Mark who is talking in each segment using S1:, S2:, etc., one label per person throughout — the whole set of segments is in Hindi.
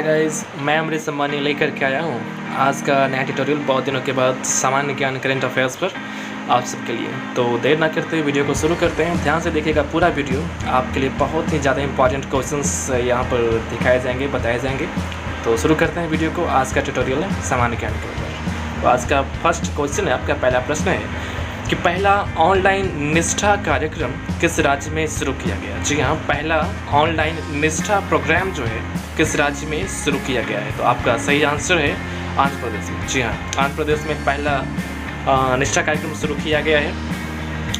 S1: हाय गाइस, मैं अमृत सम्मानी लेकर के आया हूँ आज का नया ट्यूटोरियल बहुत दिनों के बाद सामान्य ज्ञान करंट अफेयर्स पर आप सबके लिए। तो देर ना करते हुए वीडियो को शुरू करते हैं। ध्यान से देखिएगा पूरा वीडियो, आपके लिए बहुत ही ज़्यादा इंपॉर्टेंट क्वेश्चंस यहाँ पर दिखाए जाएंगे, बताए जाएंगे। तो शुरू करते हैं वीडियो को। आज का ट्यूटोरियल है सामान्य ज्ञान के ऊपर। तो आज का फर्स्ट क्वेश्चन है, आपका पहला प्रश्न है कि पहला ऑनलाइन निष्ठा कार्यक्रम किस राज्य में शुरू किया गया। जी हाँ, पहला ऑनलाइन निष्ठा प्रोग्राम जो है किस राज्य में शुरू किया गया है। तो आपका सही आंसर है आंध्र प्रदेश में। जी हाँ, आंध्र प्रदेश में पहला निष्ठा कार्यक्रम शुरू किया गया है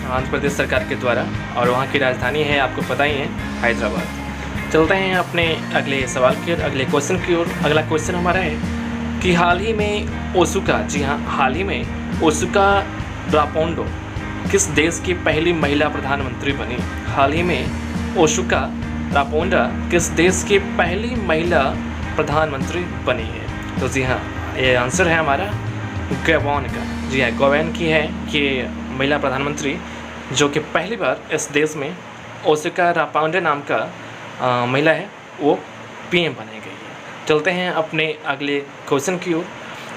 S1: आंध्र प्रदेश सरकार के द्वारा, और वहाँ की राजधानी है, आपको पता ही है, हैदराबाद। चलते हैं अपने अगले सवाल की ओर, अगले क्वेश्चन की ओर। अगला क्वेश्चन हमारा है कि हाल ही में ओसुका, जी हाँ, हाल ही में ओसुका रापोंडो किस देश की पहली महिला प्रधानमंत्री बनी। हाल ही में ओसुका रापोंडा किस देश की पहली महिला प्रधानमंत्री बनी है। तो जी हाँ, ये आंसर है हमारा गैबोन का। जी हाँ, गैबोन की है कि महिला प्रधानमंत्री जो कि पहली बार इस देश में ओसुका रापोंडा नाम का महिला है, वो पीएम बनाई गई है। चलते हैं अपने अगले क्वेश्चन की ओर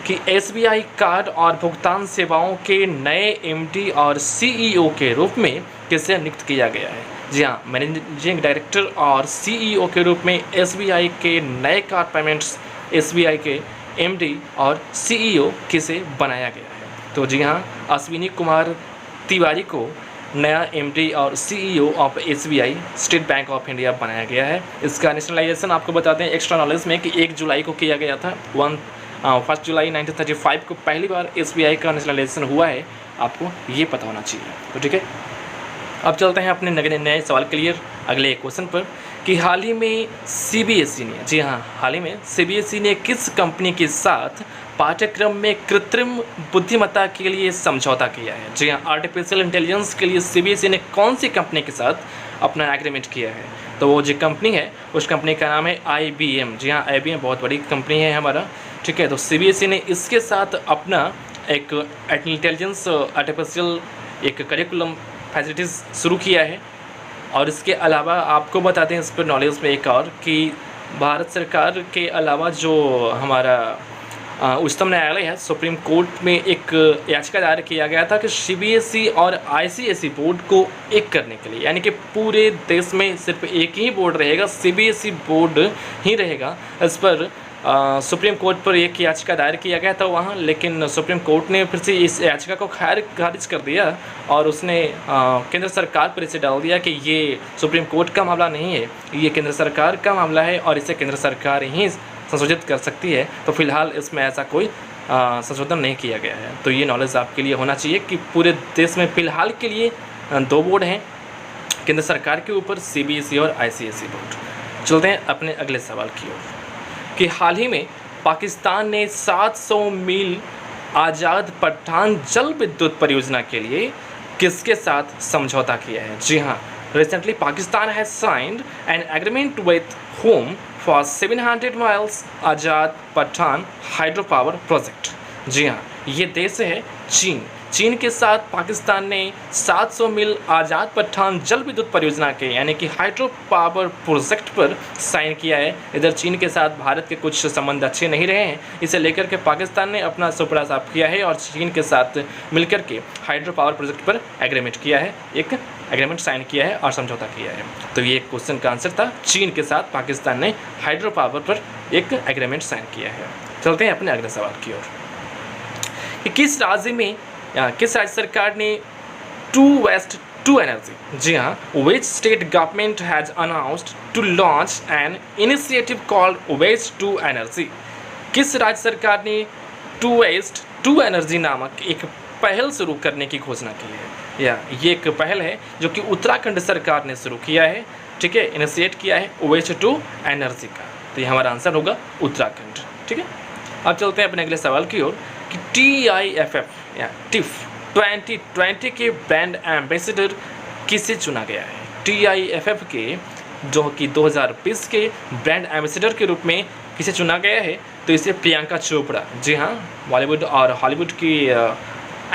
S1: कि एसबीआई कार्ड और भुगतान सेवाओं के नए एमडी और सीईओ के रूप में किसे नियुक्त किया गया है। जी हाँ, मैनेजिंग डायरेक्टर और सीईओ के रूप में एसबीआई के नए कार्ड पेमेंट्स एसबीआई के एमडी और सीईओ किसे बनाया गया है। तो जी हाँ, अश्विनी कुमार तिवारी को नया एमडी और CEO of SBI state bank of India बनाया गया है। इसका नेशनलाइजेशन आपको बताते हैं एक्स्ट्रा नॉलेज में कि 1 जुलाई को किया गया था। 1 जुलाई 1935 को पहली बार एसबीआई का नेशनलाइजेशन हुआ है, आपको ये पता होना चाहिए। तो ठीक है, अब चलते हैं अपने नए सवाल के लिए अगले क्वेश्चन पर कि हाल ही में सीबीएसई ने, जी हाँ, हाल ही में सीबीएसई ने किस कंपनी के साथ पाठ्यक्रम में कृत्रिम बुद्धिमत्ता के लिए समझौता किया है। जी हाँ, आर्टिफिशियल इंटेलिजेंस के लिए सीबीएसई ने कौन सी कंपनी के साथ अपना एग्रीमेंट किया है। तो वो जो कंपनी है उस कंपनी का नाम है IBM। जी हाँ, IBM बहुत बड़ी कंपनी है हमारा, ठीक है। तो सीबीएसई ने इसके साथ अपना एक इंटेलिजेंस आर्टिफिशियल एक करिकुलम फैसिलिटीज़ शुरू किया है। और इसके अलावा आपको बताते हैं इस पर नॉलेज में एक और कि भारत सरकार के अलावा जो हमारा उच्चतम न्यायालय है, सुप्रीम कोर्ट में एक याचिका दायर किया गया था कि सीबीएसई और आईसीएसई बोर्ड को एक करने के लिए, यानी कि पूरे देश में सिर्फ एक ही बोर्ड रहेगा, सीबीएसई बोर्ड ही रहेगा। इस पर सुप्रीम कोर्ट पर एक याचिका दायर किया गया था वहाँ, लेकिन सुप्रीम कोर्ट ने फिर से इस याचिका को खारिज कर दिया और उसने केंद्र सरकार पर इसे डाल दिया कि ये सुप्रीम कोर्ट का मामला नहीं है, ये केंद्र सरकार का मामला है और इसे केंद्र सरकार ही संशोधित कर सकती है। तो फिलहाल इसमें ऐसा कोई संशोधन नहीं किया गया है। तो ये नॉलेज आपके लिए होना चाहिए कि पूरे देश में फ़िलहाल के लिए 2 बोर्ड हैं केंद्र सरकार के ऊपर, सीबीएसई और आईसीएसई बोर्ड। चलते हैं अपने अगले सवाल की ओर कि हाल ही में पाकिस्तान ने 700 मील आज़ाद पठान जल विद्युत परियोजना के लिए किसके साथ समझौता किया है। जी हाँ, recently Pakistan has signed an agreement with home for 700 miles Azad Pattan hydro power project. जी हाँ, ये देश है चीन। चीन के साथ पाकिस्तान ने 700 मील आज़ाद पठान जल विद्युत परियोजना के, यानी कि हाइड्रो पावर प्रोजेक्ट पर साइन किया है। इधर चीन के साथ भारत के कुछ संबंध अच्छे नहीं रहे हैं, इसे लेकर के पाकिस्तान ने अपना सुपड़ा साफ किया है और चीन के साथ मिलकर के हाइड्रो पावर प्रोजेक्ट पर एग्रीमेंट किया है, एक एग्रीमेंट साइन किया है और समझौता किया है। तो ये क्वेश्चन का आंसर था, चीन के साथ पाकिस्तान ने हाइड्रो पावर पर एक एग्रीमेंट साइन किया है। चलते हैं अपने अगले सवाल की ओर कि किस राज्य सरकार ने टू वेस्ट टू एनर्जी, जी हाँ, which state government has announced to launch an initiative called waste to energy. किस राज्य सरकार ने टू वेस्ट टू एनर्जी नामक एक पहल शुरू करने की घोषणा की है। या ये एक पहल है जो कि उत्तराखंड सरकार ने शुरू किया है, ठीक है, इनिशिएट किया है वेस्ट टू एनर्जी का। तो ये हमारा आंसर होगा उत्तराखंड, ठीक है। अब चलते हैं अपने अगले सवाल की ओर कि TIFF या टिफ 2020 के ब्रांड एम्बेसडर किसे चुना गया है। TIFF के जो कि 2020 के ब्रांड एम्बेसडर के रूप में किसे चुना गया है। तो इसे प्रियंका चोपड़ा, जी हाँ, बॉलीवुड और हॉलीवुड की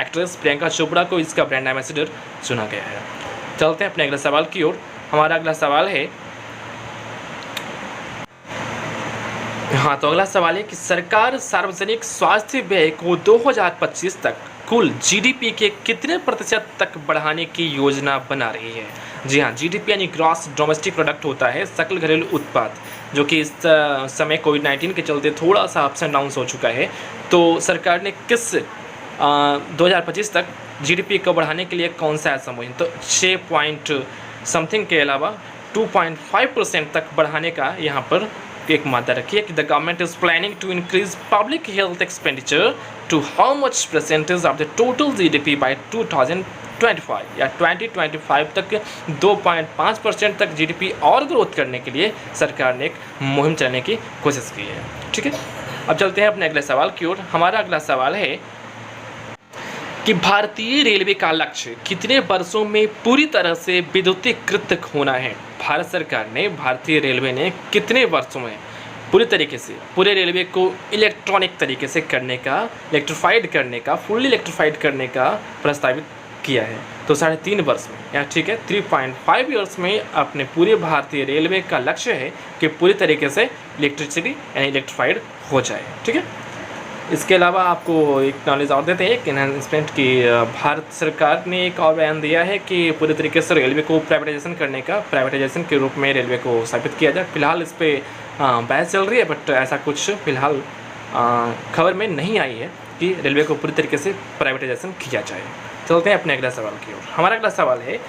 S1: एक्ट्रेस प्रियंका चोपड़ा को इसका ब्रांड एम्बेसडर चुना गया है। चलते हैं अपने अगले सवाल की ओर। हमारा अगला सवाल है हाँ, तो अगला सवाल है कि सरकार सार्वजनिक स्वास्थ्य व्यय को 2025 तक कुल जीडीपी के कितने प्रतिशत तक बढ़ाने की योजना बना रही है। जी हाँ, जीडीपी यानी ग्रॉस डोमेस्टिक प्रोडक्ट होता है, सकल घरेलू उत्पाद, जो कि इस समय कोविड-19 के चलते थोड़ा सा अप्स एंड डाउन्स हो चुका है। तो सरकार ने किस 2025 तक जीडीपी को बढ़ाने के लिए कौन सा ऐसा मुहिम, तो 6 पॉइंट समथिंग के अलावा 2.5% तक बढ़ाने का यहाँ पर एक मादा रखी है कि the government is planning to increase public health expenditure to how much percentage of the total GDP by 2025 या 2025 तक 2.5% तक जीडीपी और ग्रोथ करने के लिए सरकार ने एक मुहिम चलाने की कोशिश की है। ठीक है, अब चलते हैं अपने अगले सवाल की ओर। हमारा अगला सवाल है कि भारतीय रेलवे का लक्ष्य कितने वर्षों में पूरी तरह से विद्युतीकृत होना है। भारत सरकार ने, भारतीय रेलवे ने कितने वर्षों में पूरी तरीके से पूरे रेलवे को इलेक्ट्रॉनिक तरीके से करने का, इलेक्ट्रीफाइड करने का, फुल्ली इलेक्ट्रीफाइड करने का प्रस्तावित किया है। तो 3.5 वर्ष में, या ठीक है 3.5 ईयर्स में अपने पूरे भारतीय रेलवे का लक्ष्य है कि पूरी तरीके से इलेक्ट्रिसिटी यानी इलेक्ट्रीफाइड हो जाए। ठीक है, इसके अलावा आपको एक नॉलेज और देते हैं कि एनहांसमेंट की भारत सरकार ने एक और बयान दिया है कि पूरी तरीके से रेलवे को प्राइवेटाइजेशन करने का, प्राइवेटाइजेशन के रूप में रेलवे को स्थापित किया जाए। फिलहाल इस पर बहस चल रही है, बट ऐसा कुछ फिलहाल खबर में नहीं आई है कि रेलवे को पूरी तरीके से प्राइवेटाइजेशन किया जाए। चलते हैं अपने अगला सवाल की ओर। हमारा अगला सवाल है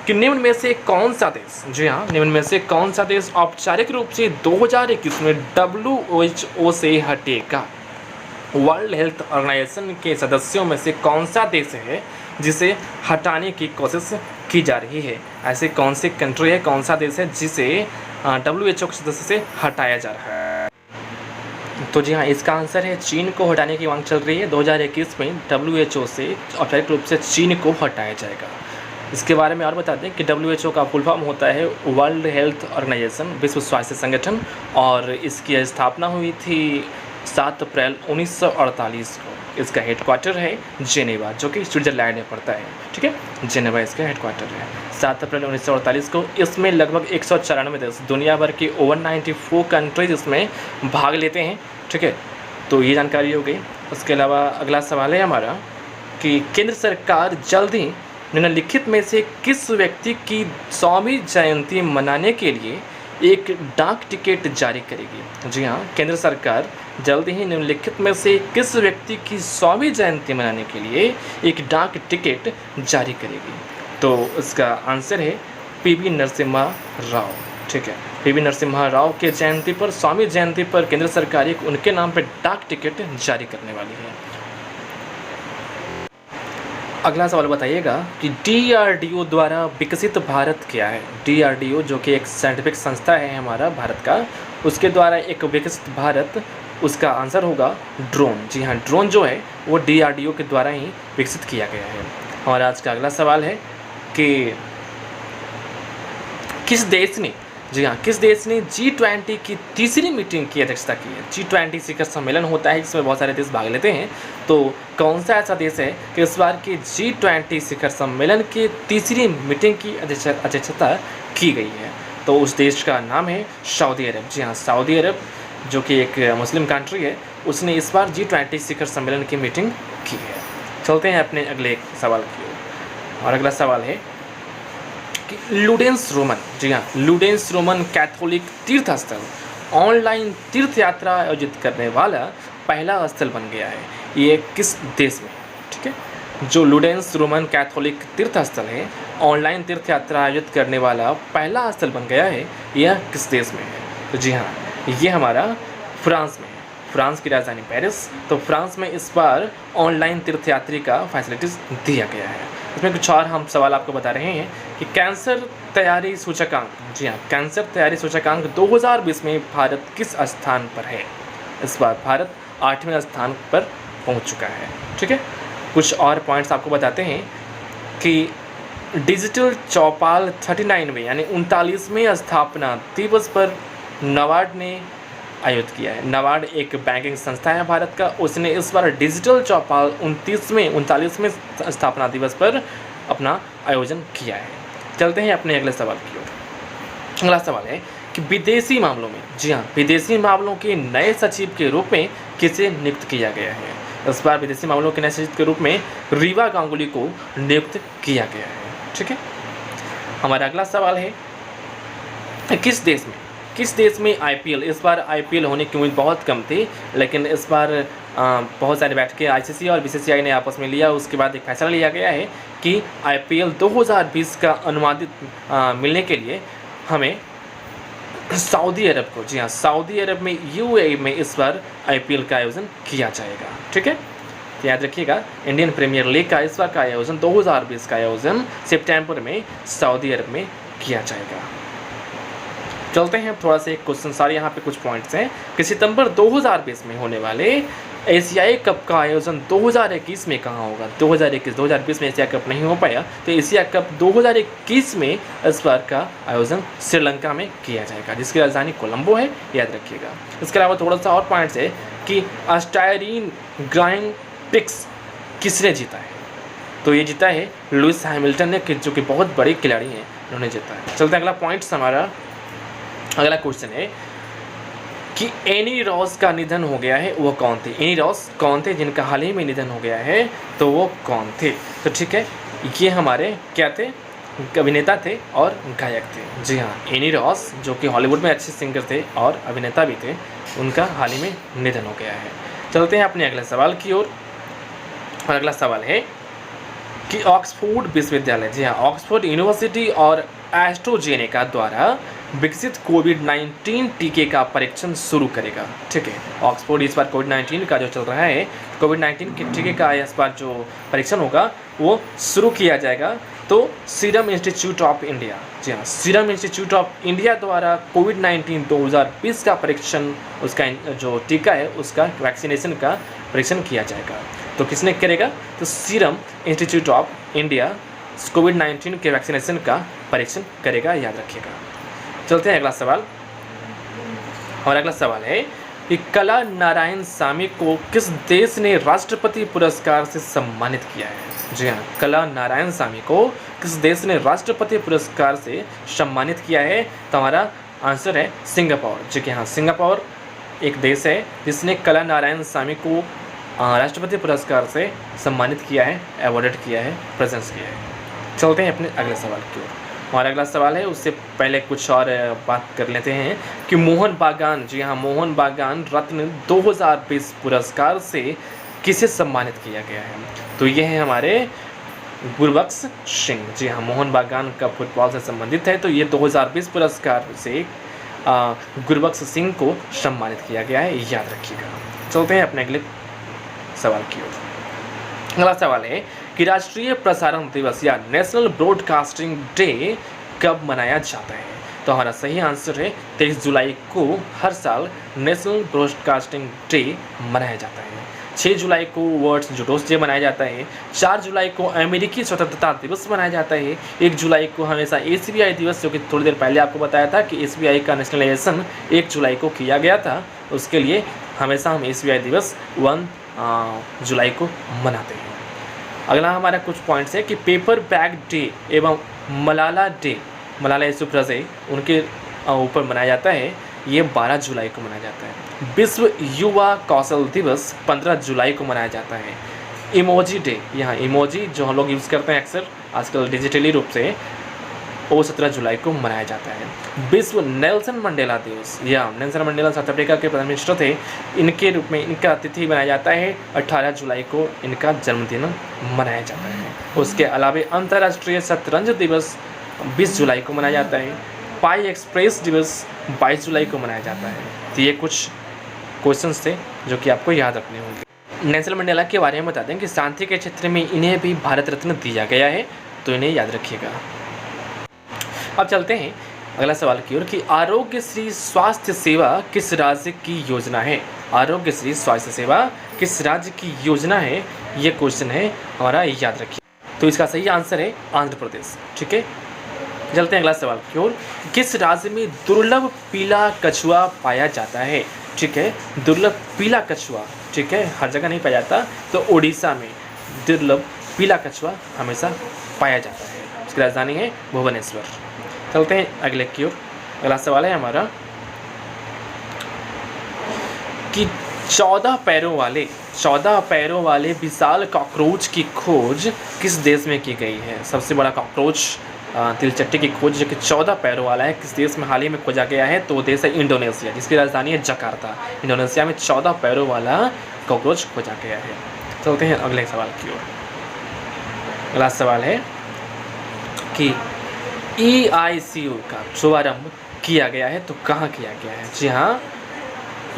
S1: कि निम्न में से कौन सा देश, जी हाँ, निम्न में से कौन सा देश औपचारिक रूप से 2021 में WHO से हटेगा। वर्ल्ड हेल्थ ऑर्गेनाइजेशन के सदस्यों में से कौन सा देश है जिसे हटाने की कोशिश की जा रही है। ऐसे कौन सी कंट्री है, कौन सा देश है जिसे WHO के सदस्य से हटाया जा रहा है। तो जी हाँ, इसका आंसर है चीन को हटाने की मांग चल रही है। 2021 में WHO से औपचारिक रूप से चीन को हटाया जाएगा। इसके बारे में और बता दें कि WHO का फुल फॉर्म होता है वर्ल्ड हेल्थ ऑर्गेनाइजेशन, विश्व स्वास्थ्य संगठन, और इसकी स्थापना हुई थी 7 अप्रैल 1948 को। इसका हेडक्वार्टर है जेनेवा, जो कि स्विट्ज़रलैंड में पड़ता है। ठीक है, जेनेवा इसका हेडक्वार्टर है। 7 अप्रैल 1948 को इसमें लगभग 194 देश, दुनिया भर की 194 कंट्रीज इसमें भाग लेते हैं। ठीक है, तो ये जानकारी हो गई। उसके अलावा अगला सवाल है हमारा कि केंद्र सरकार जल्द ही निम्नलिखित में से किस व्यक्ति की 100वीं जयंती मनाने के लिए एक डाक टिकट जारी करेगी। जी हाँ, केंद्र सरकार जल्द ही निम्नलिखित में से किस व्यक्ति की 100वीं जयंती मनाने के लिए एक डाक टिकट जारी करेगी। तो इसका आंसर है PV नरसिम्हा राव। ठीक है, PV नरसिम्हा राव के जयंती पर, 100वीं जयंती पर केंद्र सरकार एक उनके नाम पर डाक टिकट जारी करने वाली है। अगला सवाल बताइएगा कि DRDO द्वारा विकसित भारत क्या है। DRDO जो कि एक साइंटिफिक संस्था है हमारा भारत का, उसके द्वारा एक विकसित भारत, उसका आंसर होगा ड्रोन। जी हाँ, ड्रोन जो है वो DRDO के द्वारा ही विकसित किया गया है। और आज का अगला सवाल है कि किस देश ने, जी हाँ, किस देश ने G20 की तीसरी मीटिंग की अध्यक्षता की है। G20 शिखर सम्मेलन होता है जिसमें बहुत सारे देश भाग लेते हैं। तो कौन सा ऐसा देश है कि इस बार की G20 शिखर सम्मेलन की तीसरी मीटिंग की अध्यक्षता की गई है। तो उस देश का नाम है सऊदी अरब। जी हाँ, सऊदी अरब जो कि एक मुस्लिम कंट्री है, उसने इस बार G20 शिखर सम्मेलन की मीटिंग की है। चलते हैं अपने अगले सवाल की ओर। और अगला सवाल है कि लुडेंस रोमन, जी हाँ, लुडेंस रोमन कैथोलिक तीर्थ स्थल ऑनलाइन तीर्थ यात्रा आयोजित करने वाला पहला स्थल बन गया है। ये किस देश में? ठीक है, जो लुडेंस रोमन कैथोलिक तीर्थ स्थल है, ऑनलाइन तीर्थ यात्रा आयोजित करने वाला पहला स्थल बन गया है, यह किस देश में है? तो जी हाँ, ये हमारा फ्रांस में है। फ्रांस की राजधानी पेरिस। तो फ्रांस में इस बार ऑनलाइन तीर्थयात्री का फैसिलिटीज़ दिया गया है। इसमें कुछ और हम सवाल आपको बता रहे हैं कि कैंसर तैयारी सूचकांक, जी हाँ, कैंसर तैयारी सूचकांक 2020 में भारत किस स्थान पर है। इस बार भारत 8वें स्थान पर पहुंच चुका है। ठीक है, कुछ और पॉइंट्स आपको बताते हैं कि डिजिटल चौपाल 39वें यानी 39वें स्थापना दिवस पर नाबार्ड ने आयोजित किया है। नाबार्ड एक बैंकिंग संस्था है भारत का, उसने इस बार डिजिटल चौपाल 39वें स्थापना दिवस पर अपना आयोजन किया है। चलते हैं अपने अगले सवाल की ओर। अगला सवाल है कि विदेशी मामलों में, जी हाँ, विदेशी मामलों के नए सचिव के रूप में किसे नियुक्त किया गया है? इस बार विदेशी मामलों के नए सचिव के रूप में रीवा गांगुली को नियुक्त किया गया है। ठीक है, हमारा अगला सवाल है किस देश में आईपीएल, इस बार आईपीएल होने की उम्मीद बहुत कम थी, लेकिन इस बार बहुत सारी बैठकें आईसीसी और बीसीसीआई ने आपस में लिया। उसके बाद एक फैसला लिया गया है कि आईपीएल 2020 का अनुमानित मिलने के लिए हमें सऊदी अरब को, जी हाँ, सऊदी अरब में यूएई में इस बार आईपीएल का आयोजन किया जाएगा। ठीक है, तो याद रखिएगा इंडियन प्रीमियर लीग का इस बार का आयोजन 2020 का आयोजन सितंबर में सऊदी अरब में किया जाएगा। चलते हैं थोड़ा सा एक क्वेश्चन, सारे यहाँ पे कुछ पॉइंट्स हैं कि सितंबर 2020 में होने वाले एशियाई कप का आयोजन 2021 में कहाँ होगा? 2020 में एशिया कप नहीं हो पाया, तो एशिया कप 2021 में इस बार का आयोजन श्रीलंका में किया जाएगा, जिसकी राजधानी कोलंबो है, याद रखिएगा। इसके अलावा थोड़ा सा और पॉइंट्स है कि स्टायरीन ग्रांड प्रिक्स किसने जीता है? तो ये जीता है लुइस हैमिल्टन ने, जो कि बहुत बड़े खिलाड़ी हैं, उन्होंने जीता है। चलते हैं अगला पॉइंट्स, हमारा अगला क्वेश्चन है कि एनी रॉस का निधन हो गया है, वो कौन थे? एनी रॉस कौन थे जिनका हाल ही में निधन हो गया है, तो वो कौन थे? तो ठीक है, ये हमारे क्या थे? अभिनेता थे और गायक थे। जी हाँ, एनी रॉस जो कि हॉलीवुड में अच्छे सिंगर थे और अभिनेता भी थे, उनका हाल ही में निधन हो गया है। चलते हैं अपने अगले सवाल की ओर। और अगला सवाल है कि ऑक्सफोर्ड विश्वविद्यालय, जी हाँ, ऑक्सफोर्ड यूनिवर्सिटी और एस्ट्रोजेनेका द्वारा विकसित कोविड-19 टीके का परीक्षण शुरू करेगा। ठीक है, ऑक्सफोर्ड इस बार कोविड-19 का जो चल रहा है, कोविड-19 के टीके का इस बार जो परीक्षण होगा वो शुरू किया जाएगा। तो सीरम इंस्टीट्यूट ऑफ इंडिया, जी हाँ, सीरम इंस्टीट्यूट ऑफ इंडिया द्वारा कोविड-19 2020 का परीक्षण, उसका जो टीका है उसका वैक्सीनेशन का परीक्षण किया जाएगा। तो किसने करेगा? तो सीरम इंस्टीट्यूट ऑफ इंडिया कोविड-19 के वैक्सीनेशन का परीक्षण करेगा, याद रखिएगा। चलते हैं अगला सवाल। और अगला सवाल है कि कला नारायण सामी को किस देश ने राष्ट्रपति पुरस्कार से सम्मानित किया है? जी हाँ, कला नारायण सामी को किस देश ने राष्ट्रपति पुरस्कार से सम्मानित किया है? तो हमारा आंसर है सिंगापुर। जी हाँ, सिंगापुर एक देश है जिसने कला नारायण सामी को राष्ट्रपति पुरस्कार से सम्मानित किया है, अवॉर्डेड किया है, प्रेजेंस किया है। चलते हैं अपने अगले सवाल की ओर। हमारा अगला सवाल है, उससे पहले कुछ और बात कर लेते हैं कि मोहन बागान, जी हाँ, मोहन बागान रत्न 2020 पुरस्कार से किसे सम्मानित किया गया है? तो ये है हमारे गुरबख्श सिंह। जी हाँ, मोहन बागान का फुटबॉल से संबंधित है, तो ये 2020 पुरस्कार से गुरबख्श सिंह को सम्मानित किया गया है, याद रखिएगा। चलते हैं अपने अगले सवाल की ओर। अगला सवाल है कि राष्ट्रीय प्रसारण दिवस या नेशनल ब्रॉडकास्टिंग डे कब मनाया जाता है? तो हमारा सही आंसर है 23 जुलाई को हर साल नेशनल ब्रॉडकास्टिंग डे मनाया जाता है। 6 जुलाई को वर्ल्ड जुडोस डे मनाया जाता है। 4 जुलाई को अमेरिकी स्वतंत्रता दिवस मनाया जाता है। 1 जुलाई को हमेशा एसबीआई दिवस, जो कि थोड़ी देर पहले आपको बताया था कि एसबीआई का नेशनलाइजेशन 1 जुलाई को किया गया था, उसके लिए हमेशा हम एसबीआई दिवस 1 जुलाई को मनाते हैं। अगला हमारा कुछ पॉइंट्स है कि पेपर बैग डे एवं मलाला डे, मलाला यूसुफजई उनके ऊपर मनाया जाता है, ये 12 जुलाई को मनाया जाता है। विश्व युवा कौशल दिवस 15 जुलाई को मनाया जाता है। इमोजी डे, यहाँ इमोजी जो हम लोग यूज़ करते हैं अक्सर आजकल डिजिटली रूप से, वो 17 जुलाई को मनाया जाता है। विश्व नेल्सन मंडेला दिवस, या नेल्सन मंडेला साउथ अफ्रीका के प्रधान मिनिस्टर थे, इनके रूप में इनका तिथि मनाया जाता है। 18 जुलाई को इनका जन्मदिन मनाया जाता है। उसके अलावा अंतर्राष्ट्रीय शतरंज दिवस 20 जुलाई को मनाया जाता है। पाई एक्सप्रेस दिवस 22 जुलाई को मनाया जाता है। तो ये कुछ क्वेश्चंस थे जो कि आपको याद रखने होंगे। नेल्सन मंडेला के बारे में बता दें कि शांति के क्षेत्र में इन्हें भी भारत रत्न दिया गया है, तो इन्हें याद रखिएगा। अब चलते हैं अगला सवाल की ओर कि आरोग्यश्री स्वास्थ्य सेवा किस राज्य की योजना है? आरोग्यश्री स्वास्थ्य सेवा किस राज्य की योजना है, ये क्वेश्चन है हमारा, याद रखिए। तो इसका सही आंसर है आंध्र प्रदेश। ठीक है, चलते हैं अगला सवाल की ओर। किस राज्य में दुर्लभ पीला कछुआ पाया जाता है? ठीक है, दुर्लभ पीला कछुआ, ठीक है, हर जगह नहीं पाया जाता, तो उड़ीसा में दुर्लभ पीला कछुआ हमेशा पाया जाता है। इसकी राजधानी है भुवनेश्वर। चलते हैं अगले की ओर। अगला सवाल है हमारा कि 14 पैरों वाले विशाल कॉकरोच की खोज किस देश में की गई है। सबसे बड़ा कॉकरोच तिलचट्टी की खोज जो कि 14 पैरों वाला है किस देश में हाल ही में खोजा गया है, तो वो देश है इंडोनेशिया, जिसकी राजधानी है जकार्ता। इंडोनेशिया में 14 पैरों वाला कॉकरोच खोजा गया है। चलते हैं अगले सवाल की ओर। अगला सवाल है कि EICU का शुभारंभ किया गया है तो कहाँ किया गया है। जी हाँ,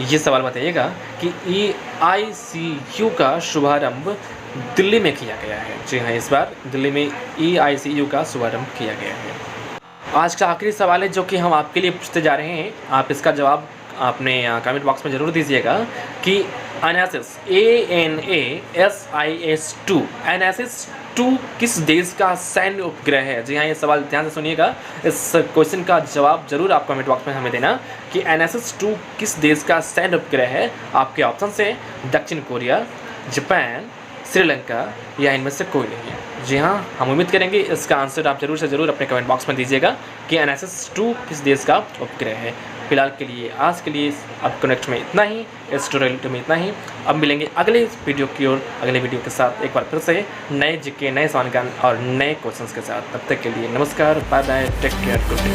S1: ये सवाल बताइएगा कि EICU का शुभारंभ दिल्ली में किया गया है। जी हाँ, इस बार दिल्ली में EICU का शुभारंभ किया गया है। आज का आखिरी सवाल है जो कि हम आपके लिए पूछते जा रहे हैं, आप इसका जवाब अपने कमेंट बॉक्स में ज़रूर दीजिएगा कि एनासिस ANASIS-2 एनासिस-2 किस देश का सैन्य उपग्रह है। जी हाँ, ये सवाल ध्यान से सुनिएगा, इस क्वेश्चन का जवाब जरूर आप कमेंट बॉक्स में हमें देना कि एनासिस-2 किस देश का सैन्य उपग्रह है। आपके ऑप्शन है दक्षिण कोरिया, जापान, श्रीलंका या इनमें से कोई नहीं है। जी हाँ, हम उम्मीद करेंगे इसका आंसर आप जरूर से ज़रूर अपने कमेंट बॉक्स में दीजिएगा कि एनासिस-2 किस देश का उपग्रह है। फिलहाल के लिए आज के लिए अब कनेक्ट में इतना ही, इस ट्यूटोरियल में इतना ही। अब मिलेंगे अगले वीडियो की ओर, अगले वीडियो के साथ एक बार फिर से नए जीके, नए सवाल ज्ञान और नए क्वेश्चंस के साथ। तब तक के लिए नमस्कार, bye bye, take care, good day.